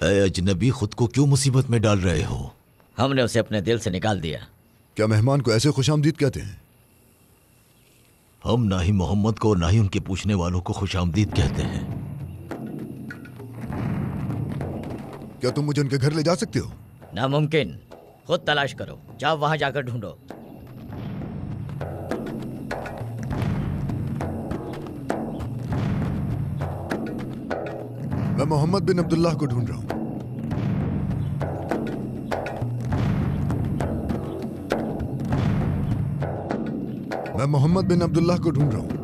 ऐ अजनबी, खुद को क्यों मुसीबत में डाल रहे हो? हमने उसे अपने दिल से निकाल दिया। क्या मेहमान को ऐसे खुशामदीद कहते हैं? हम ना ही मोहम्मद को और ना ही उनके पूछने वालों को खुशामदीद कहते हैं। क्या तुम मुझे उनके घर ले जा सकते हो? नामुमकिन। खुद तलाश करो, जाओ वहां जाकर ढूंढो। मैं मोहम्मद बिन अब्दुल्लाह को ढूंढ रहा हूं। मैं मोहम्मद बिन अब्दुल्लाह को ढूंढ रहा हूं।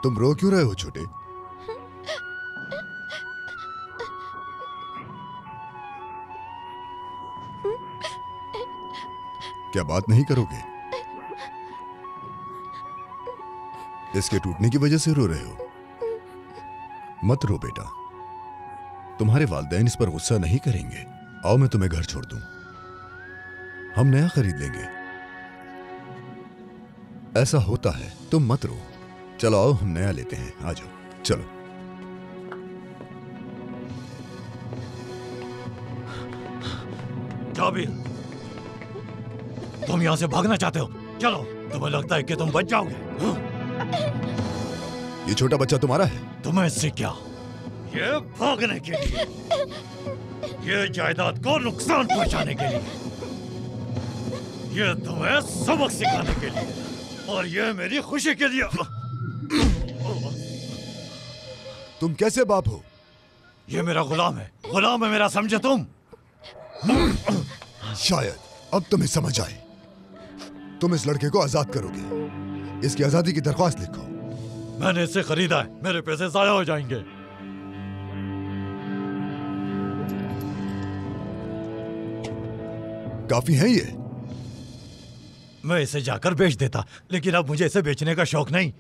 तुम रो क्यों रहे हो छोटे? क्या बात नहीं करोगे? इसके टूटने की वजह से रो रहे हो? मत रो बेटा, तुम्हारे वालिदैन इस पर गुस्सा नहीं करेंगे। आओ मैं तुम्हें घर छोड़ दूं, हम नया खरीद लेंगे। ऐसा होता है, तुम मत रो। चलो आओ, हम नया लेते हैं। आ जाओ, चलो। जाबिर, तुम यहां से भागना चाहते हो? चलो, तुम्हें लगता है कि तुम बच जाओगे? ये छोटा बच्चा तुम्हारा है? तुम्हें इससे क्या? ये भागने के लिए, ये जायदाद को नुकसान पहुंचाने के लिए, ये तुम्हें सबक सिखाने के लिए, और ये मेरी खुशी के लिए। तुम कैसे बाप हो? ये मेरा गुलाम है, गुलाम है मेरा, समझे तुम? शायद अब तुम्हें समझ आए। तुम इस लड़के को आजाद करोगे, इसकी आजादी की दरख्वास्त लिखो। मैंने इसे खरीदा है, मेरे पैसे जाया हो जाएंगे। काफी है ये? मैं इसे जाकर बेच देता, लेकिन अब मुझे इसे बेचने का शौक नहीं।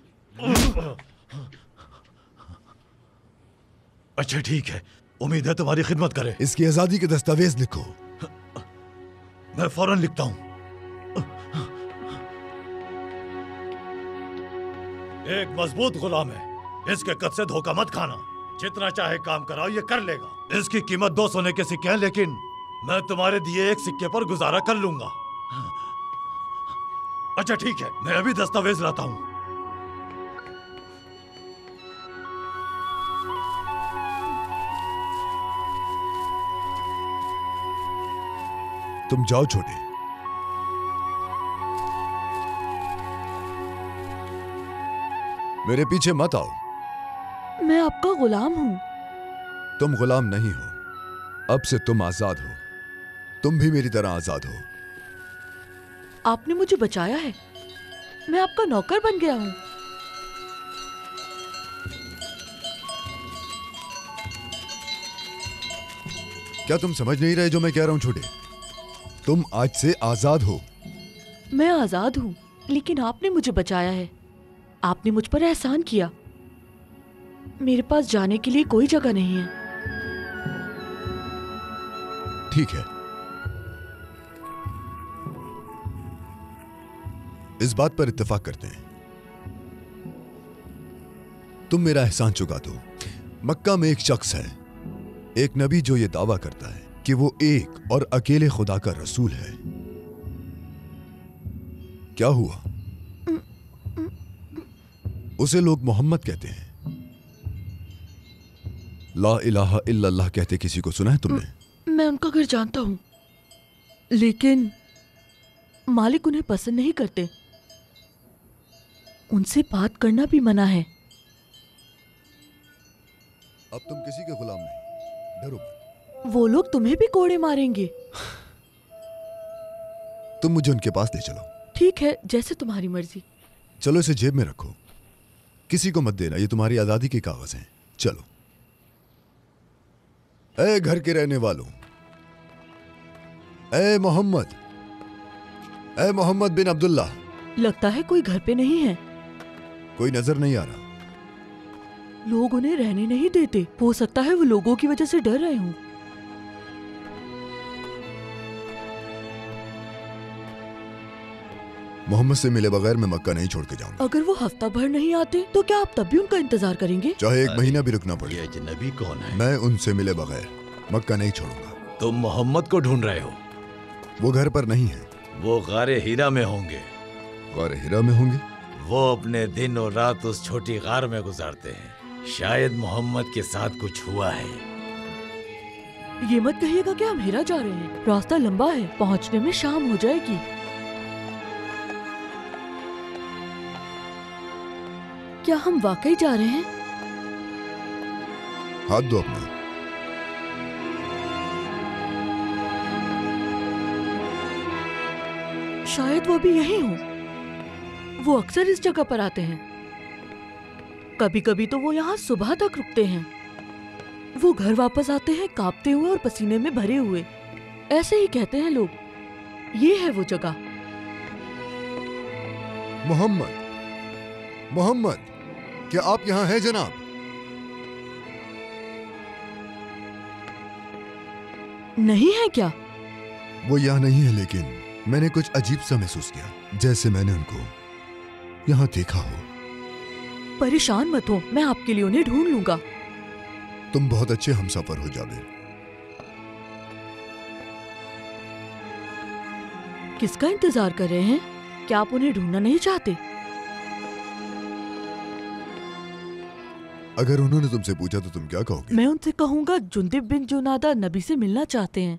अच्छा ठीक है, उम्मीद है तुम्हारी खिदमत करे। इसकी आजादी के दस्तावेज लिखो। मैं फौरन लिखता हूं। एक मजबूत गुलाम है, इसके कद से धोखा मत खाना। जितना चाहे काम कराओ, ये कर लेगा। इसकी कीमत 2 सोने के सिक्के हैं, लेकिन मैं तुम्हारे दिए एक सिक्के पर गुजारा कर लूंगा। अच्छा ठीक है, मैं अभी दस्तावेज लाता हूं। तुम जाओ छोटे। मेरे पीछे मत आओ। मैं आपका गुलाम हूं। तुम गुलाम नहीं हो, अब से तुम आजाद हो। तुम भी मेरी तरह आजाद हो। आपने मुझे बचाया है, मैं आपका नौकर बन गया हूं। क्या तुम समझ नहीं रहे जो मैं कह रहा हूं छोटे? तुम आज से आजाद हो। मैं आजाद हूं, लेकिन आपने मुझे बचाया है। आपने मुझ पर एहसान किया। मेरे पास जाने के लिए कोई जगह नहीं है। ठीक है, इस बात पर इत्तेफाक करते हैं। तुम मेरा एहसान चुका दो। मक्का में एक शख्स है, एक नबी, जो ये दावा करता है कि वो एक और अकेले खुदा का रसूल है। क्या हुआ? उसे लोग मोहम्मद कहते हैं। ला इलाहा इल्लल्लाह कहते किसी को सुना है तुमने? मैं उनका घर जानता हूं, लेकिन मालिक उन्हें पसंद नहीं करते। उनसे बात करना भी मना है। अब तुम किसी के गुलाम नहीं, डरो मत। वो लोग तुम्हें भी कोड़े मारेंगे। तुम मुझे उनके पास ले चलो। ठीक है, जैसे तुम्हारी मर्जी। चलो, इसे जेब में रखो, किसी को मत देना। ये तुम्हारी आजादी के कागज हैं। चलो। ए घर के रहने वालों, ए मोहम्मद बिन अब्दुल्ला। लगता है कोई घर पे नहीं है। कोई नजर नहीं आ रहा। लोग उन्हें रहने नहीं देते। हो सकता है वो लोगों की वजह से डर रहे हों। मोहम्मद से मिले बगैर मैं मक्का नहीं छोड़ के जाऊंगा। अगर वो हफ्ता भर नहीं आते तो क्या आप तब भी उनका इंतजार करेंगे? चाहे 1 महीना भी रुकना पड़े। ये अजनबी कौन है? मैं उनसे मिले बगैर मक्का नहीं छोड़ूंगा। तुम मोहम्मद को ढूंढ रहे हो? वो घर पर नहीं है। वो गारे हीरा में होंगे। गारे हीरा में होंगे? वो अपने दिन और रात उस छोटी गार में गुजारते हैं। शायद मोहम्मद के साथ कुछ हुआ है। ये मत कहिएगा कि हम हीरा जा रहे हैं। रास्ता लंबा है, पहुंचने में शाम हो जाएगी। क्या हम वाकई जा रहे हैं? हाथ दो अपना। शायद वो भी यही हो। वो अक्सर इस जगह पर आते हैं। कभी कभी तो वो यहाँ सुबह तक रुकते हैं। वो घर वापस आते हैं कांपते हुए और पसीने में भरे हुए। ऐसे ही कहते हैं लोग। ये है वो जगह। मोहम्मद, क्या आप यहाँ हैं जनाब? नहीं है क्या? वो यहाँ नहीं है, लेकिन मैंने कुछ अजीब सा महसूस किया, जैसे मैंने उनको यहाँ देखा हो। परेशान मत हो, मैं आपके लिए उन्हें ढूंढ लूंगा। तुम बहुत अच्छे हमसफर हो जाबिर। किसका इंतजार कर रहे हैं? क्या आप उन्हें ढूंढना नहीं चाहते? अगर उन्होंने तुमसे पूछा तो तुम क्या कहोगे? मैं उनसे कहूंगा जुंदिब बिन जुनादा नबी से मिलना चाहते हैं।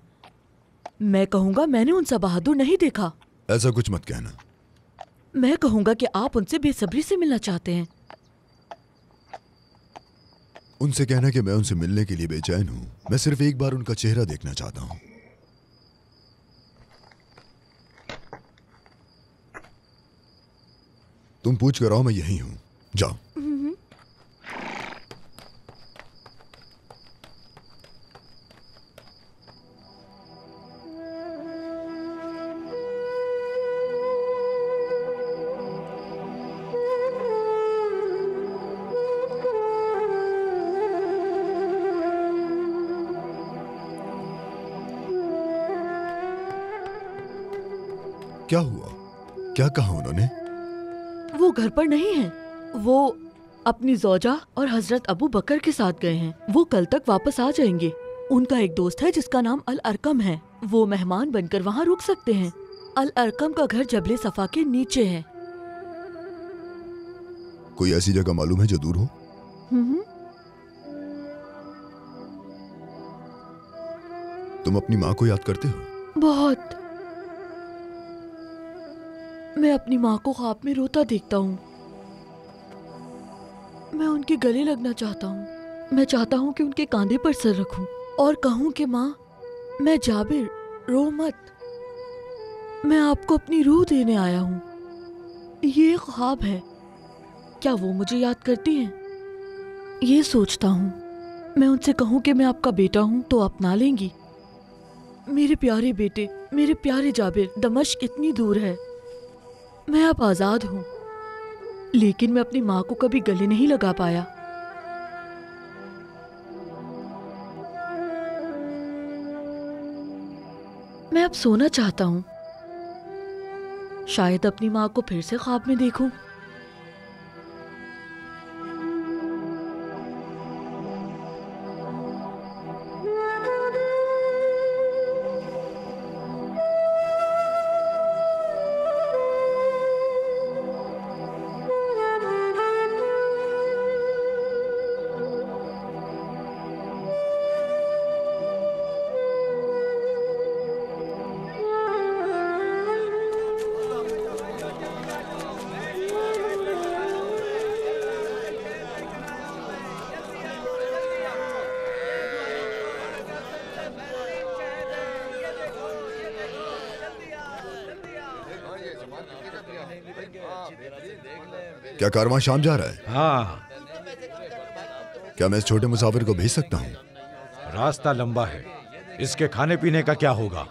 मैं कहूंगा मैंने उनसा बहादुर नहीं देखा। ऐसा कुछ मत कहना। मैं कहूंगा कि आप उनसे बेसब्री से मिलना चाहते हैं। उनसे कहना कि मैं उनसे मिलने के लिए बेचैन हूं। मैं सिर्फ एक बार उनका चेहरा देखना चाहता हूं। तुम पूछ कर आओ, मैं यही हूं। जाओ। क्या हुआ? क्या कहा उन्होंने? वो घर पर नहीं है। वो अपनी ज़ौजा और हजरत अबू बकर के साथ गए हैं। वो कल तक वापस आ जाएंगे। उनका एक दोस्त है जिसका नाम अल अरकम है। वो मेहमान बनकर वहाँ रुक सकते हैं। अल अरकम का घर जबले सफा के नीचे है। कोई ऐसी जगह मालूम है जो दूर हो? तुम अपनी माँ को याद करते हो? बहुत। मैं अपनी माँ को ख्वाब में रोता देखता हूँ। मैं उनके गले लगना चाहता हूँ। मैं चाहता हूँ कि उनके कांधे पर सर रखूं और कहूँ कि माँ, मैं जाबिर, रो मत। मैं आपको अपनी रूह देने आया हूँ। ये ख्वाब है। क्या वो मुझे याद करती हैं? ये सोचता हूँ। मैं उनसे कहूँ कि मैं आपका बेटा हूँ तो अपना लेंगी। मेरे प्यारे बेटे, मेरे प्यारे जाबिर, दमिश्क इतनी दूर है। मैं अब आजाद हूँ, लेकिन मैं अपनी माँ को कभी गले नहीं लगा पाया। मैं अब सोना चाहता हूँ। शायद अपनी माँ को फिर से ख्वाब में देखूं। क्या कारवां शाम जा रहा है? हाँ, क्या मैं इस छोटे मुसाफिर को भेज सकता हूँ? रास्ता लंबा है, इसके खाने पीने का क्या होगा?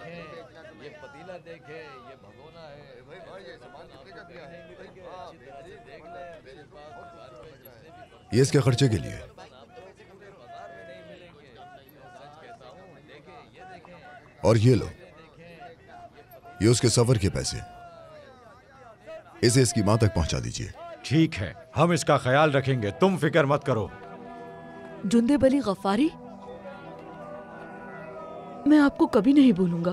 ये इसके खर्चे के लिए। और ये लो, ये उसके सफर के पैसे, इसे इसकी मां तक पहुंचा दीजिए। ठीक है, हम इसका ख्याल रखेंगे, तुम फिक्र मत करो। जुंदेब अली गफ्फारी, मैं आपको कभी नहीं भूलूंगा।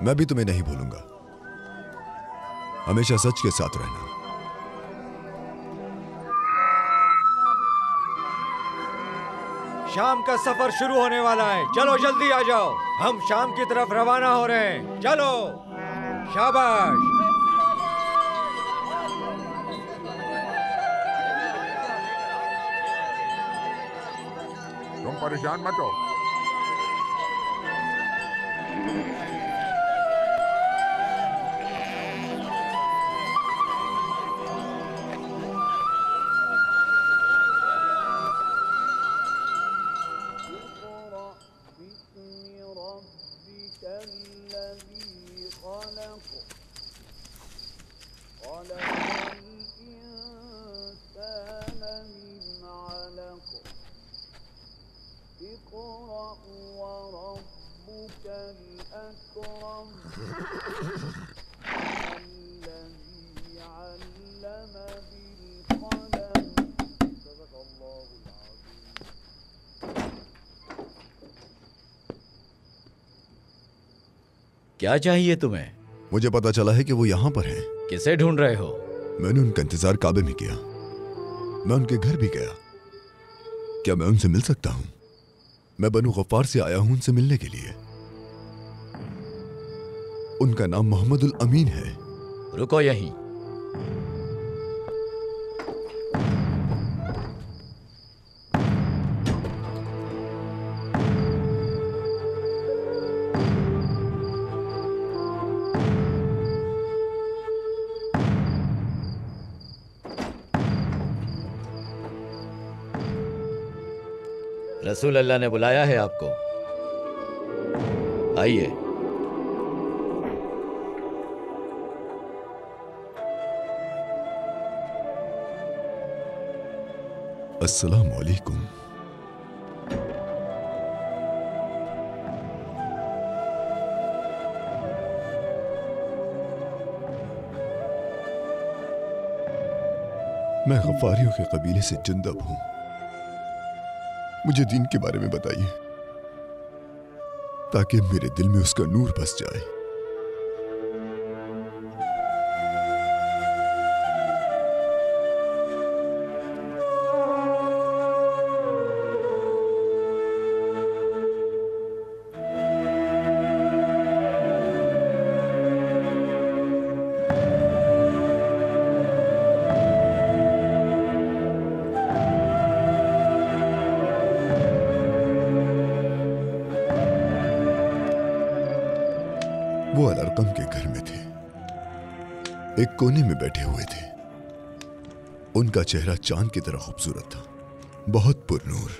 मैं भी तुम्हें नहीं भूलूंगा। हमेशा सच के साथ रहना। शाम का सफर शुरू होने वाला है, चलो जल्दी आ जाओ, हम शाम की तरफ रवाना हो रहे हैं। चलो, शाबाश। तुम परेशान मत हो। क्या चाहिए तुम्हें? मुझे पता चला है कि वो यहां पर हैं। किसे ढूंढ रहे हो? मैंने उनका इंतजार काबे में किया, मैं उनके घर भी गया। क्या मैं उनसे मिल सकता हूं? मैं बनु गफ्फार से आया हूं उनसे मिलने के लिए। उनका नाम मोहम्मदुल अमीन है। रुको यहीं। रसूल अल्लाह ने बुलाया है आपको, आइए। अस्सलाम वालेकुम। मैं गफ्फारियों के कबीले से जुंदब हूं। मुझे दीन के बारे में बताइए ताकि मेरे दिल में उसका नूर बस जाए। वो अलरकम के घर में थे, एक कोने में बैठे हुए थे। उनका चेहरा चांद की तरह खूबसूरत था, बहुत पुरनूर।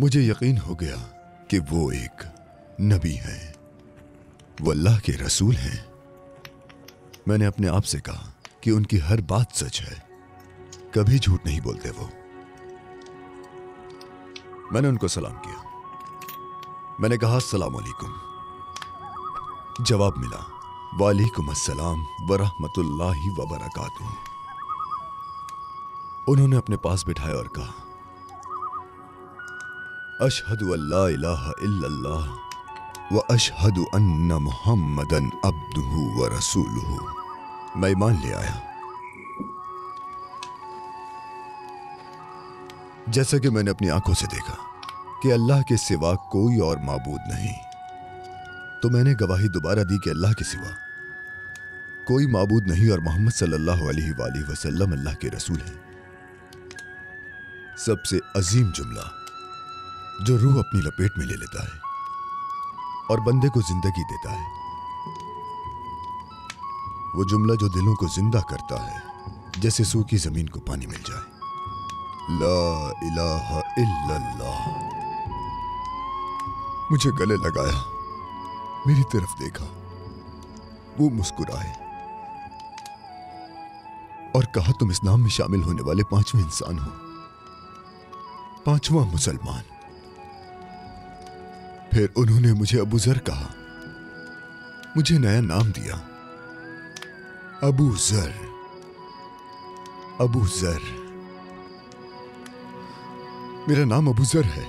मुझे यकीन हो गया कि वो एक नबी हैं, वो अल्लाह के रसूल हैं। मैंने अपने आप से कहा कि उनकी हर बात सच है, कभी झूठ नहीं बोलते वो। मैंने उनको सलाम किया। मैंने कहा अस्सलाम वालेकुम। जवाब मिला वालेकुम अस्सलाम वरहमतुल्लाहि वबरकातुहू। उन्होंने अपने पास बिठाया और कहा अशहदु अल्ला इलाहा इल्लल्लाह व अशहदु अन्ना मुहम्मदन अब्दुहु व रसूलुहु। मैं ईमान ले आया। जैसा कि मैंने अपनी आंखों से देखा कि अल्लाह के सिवा कोई और माबूद नहीं, तो मैंने गवाही दोबारा दी कि अल्लाह के सिवा कोई माबूद नहीं और मोहम्मद सल्लल्लाहु अलैहि वसल्लम अल्लाह के रसूल हैं। सबसे अजीम जुमला जो रूह अपनी लपेट में ले लेता है और बंदे को जिंदगी देता है, वो जुमला जो दिलों को जिंदा करता है जैसे सूखी जमीन को पानी मिल जाए। ला इलाहा इल्लल्लाह। मुझे गले लगाया, मेरी तरफ देखा, वो मुस्कुराए और कहा तुम इस्लाम में शामिल होने वाले 5वें इंसान हो, 5वां मुसलमान। फिर उन्होंने मुझे अबू जर कहा, मुझे नया नाम दिया, अबू जर। अबू जर, मेरा नाम अबू जर है,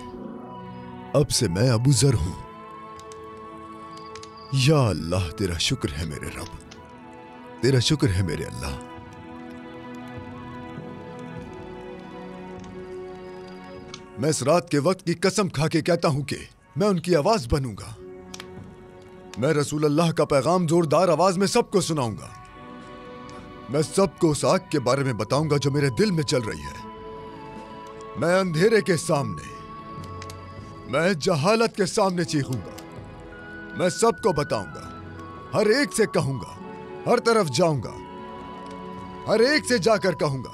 अब से मैं अबू जर हूं। या अल्लाह, तेरा शुक्र है मेरे रब, तेरा शुक्र है मेरे अल्लाह। मैं इस रात के वक्त की कसम खा के कहता हूं कि मैं उनकी आवाज बनूंगा। मैं रसूल अल्लाह का पैगाम जोरदार आवाज में सबको सुनाऊंगा। मैं सबको उस आग के बारे में बताऊंगा जो मेरे दिल में चल रही है। मैं अंधेरे के सामने, मैं जहालत के सामने चीखूंगा। मैं सबको बताऊंगा, हर एक से कहूंगा, हर तरफ जाऊंगा, हर एक से जाकर कहूंगा,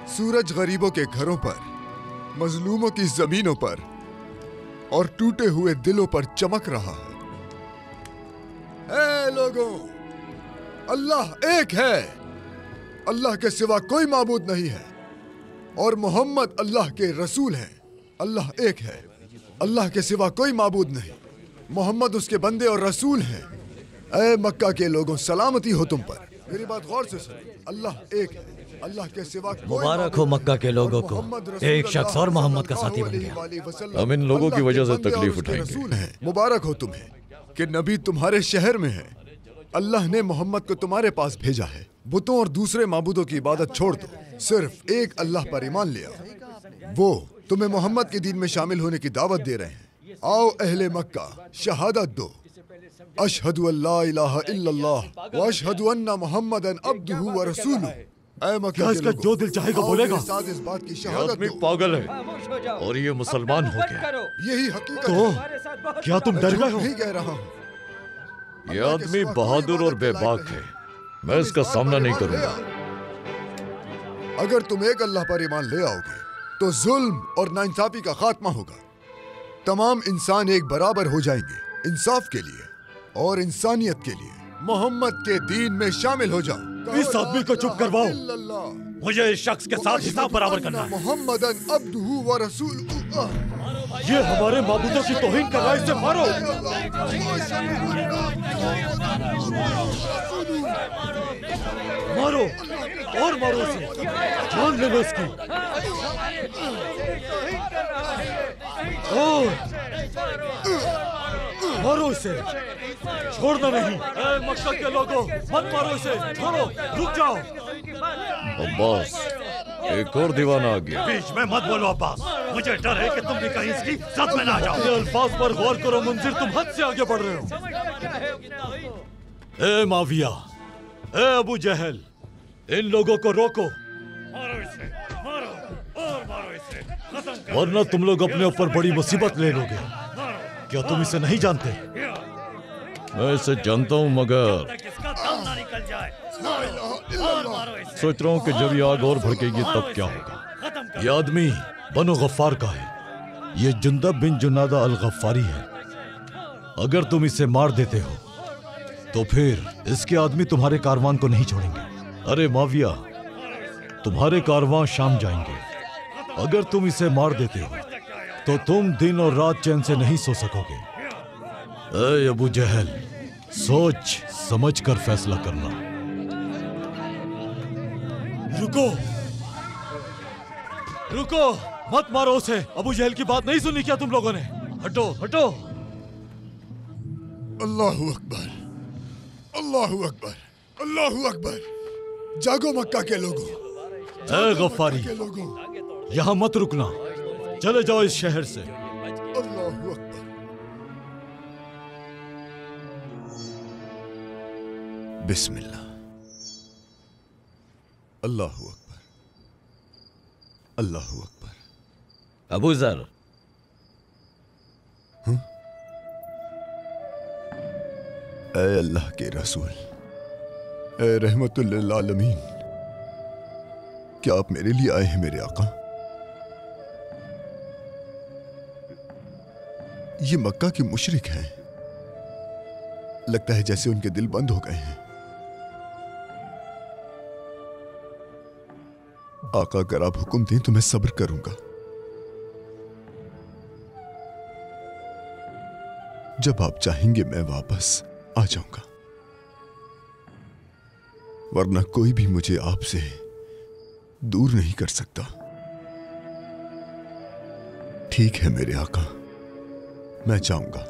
सूरज गरीबों के घरों पर, मजलूमों की जमीनों पर और टूटे हुए दिलों पर चमक रहा है। ऐ लोगों, अल्लाह एक है, अल्लाह के सिवा कोई माबूद नहीं है और मोहम्मद अल्लाह के रसूल हैं। अल्लाह एक है, अल्लाह के सिवा कोई माबूद नहीं, मोहम्मद उसके बंदे और रसूल हैं। ऐ मक्का के लोगों, सलामती हो तुम पर। मेरी बात गौर से सुनो, अल्लाह एक है, अल्लाह के सिवा कोई मुबारक हो मक्का के लोगों को, एक शख्स और मोहम्मद का साथी बन गया। हम इन लोगों की वजह से तकलीफ उठाएंगे। मुबारक हो तुम्हें कि नबी तुम्हारे शहर में है। अल्लाह ने मोहम्मद को तुम्हारे पास भेजा है। बुतों और दूसरे माबूदों की इबादत छोड़ दो, सिर्फ एक अल्लाह पर ईमान ले आओ। वो तुम्हें मोहम्मद के दीन में शामिल होने की दावत दे रहे हैं। आओ अहले मक्का, शहादत दो, अशहदु अल्ला इलाहा इल्लल्लाह व अशहदु अन्ना मुहम्मदन अब्दुहु व रसूलुहु। ऐ मक्का के लोगों, जो दिल चाहेगा बोलेगा। इस बात की ये शहादत आदमी दो। पागल है और ये मुसलमान हो गया। यही हकीकत तो है। क्या तुम मैं डर झूठ गए हो? नहीं कह रहा हूं। ये आदमी बहादुर और बेबाक है, मैं इसका सामना नहीं करूंगा। अगर तुम एक अल्लाह पर ईमान ले आओगे तो जुल्म और नाइंसाफी का खात्मा होगा। तमाम इंसान एक बराबर हो जाएंगे इंसाफ के लिए और इंसानियत के लिए। मोहम्मद के दीन में शामिल हो जाओ। इस आदमी को चुप करवाओ। मुझे इस शख्स के साथ हिसाब बराबर करना है। मोहम्मदन अब्दुहु व रसूलुहु। ये हमारे माबूदों की तौहीन कर रहा है, इसे मारो। मारो और मारो इसे, जान ले लो इसकी। मारो इसे, छोड़ना नहीं। ऐ मक्का के लोगों, मत मारो इसे, छोड़ो, रुक जाओ। अब्बास, एक और दीवाना आ गया। बीच में मत बोलो अब्बास, मुझे डर है कि तुम भी कहीं इसकी साथ में ना जाओ। अपने अल्फाज पर गौर करो मुंजिर, तुम हद से आगे बढ़ रहे हो। ए माविया, ए अबू जहल, इन लोगों को रोको, मारो इसे, मारो और मारो इसे, खत्म करो। वरना तुम लोग अपने ऊपर बड़ी मुसीबत ले लोगे। क्या तुम इसे नहीं जानते? मैं इसे जानता हूँ, मगर तक इसका दम ना निकल जाए। मारो और मारो इसे। सोच रहा हूँ कि जब ये आग और भड़केगी तब क्या होगा। खत्म करो। ये आदमी बनो गफ्फार का है, ये जुंदब बिन जुनादा अल गफ्फारी है। अगर तुम इसे मार देते हो तो फिर इसके आदमी तुम्हारे कारवान को नहीं छोड़ेंगे। अरे माविया, तुम्हारे कारवां शाम जाएंगे। अगर तुम इसे मार देते हो तो तुम दिन और रात चैन से नहीं सो सकोगे। ऐ अबू जहल, सोच समझ कर फैसला करना। रुको, रुको, मत मारो उसे। अबू जहल की बात नहीं सुनी क्या तुम लोगों ने? हटो, हटो। अल्लाहु अकबर, अल्लाहु अकबर, अल्लाहु अकबर। जागो मक्का के लोगों, ऐ गफ्फारी, के लोगों, यहां मत रुकना, चले जाओ इस शहर से। अल्लाहु अकबर। बिस्मिल्लाह, अल्लाहु अकबर, अल्लाहु अकबर। अबू जर, ऐ अल्लाह के रसूल, ऐ रहमतुल लिल आलमीन, क्या आप मेरे लिए आए हैं मेरे आका? ये मक्का के मुशरिक हैं। लगता है जैसे उनके दिल बंद हो गए हैं। आका, अगर आप हुक्म दें तो मैं सब्र करूंगा। जब आप चाहेंगे मैं वापस आ जाऊंगा, वरना कोई भी मुझे आपसे दूर नहीं कर सकता। ठीक है मेरे आका, मैं जाऊंगा।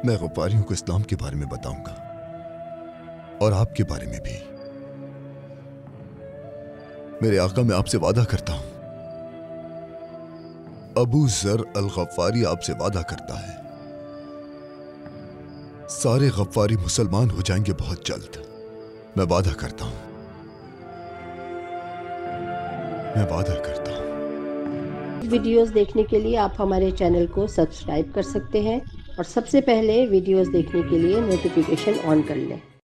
मैं गफ्फारियों को इस्लाम के बारे में बताऊंगा और आपके बारे में भी। मेरे आका, मैं आपसे वादा करता हूं, अबू जर अल गफ्फारी आपसे वादा करता है, सारे गफ्फारी मुसलमान हो जाएंगे बहुत जल्द। मैं वादा करता हूं, मैं वादा करता हूं। वीडियोस देखने के लिए आप हमारे चैनल को सब्सक्राइब कर सकते हैं और सबसे पहले वीडियोस देखने के लिए नोटिफिकेशन ऑन कर लें।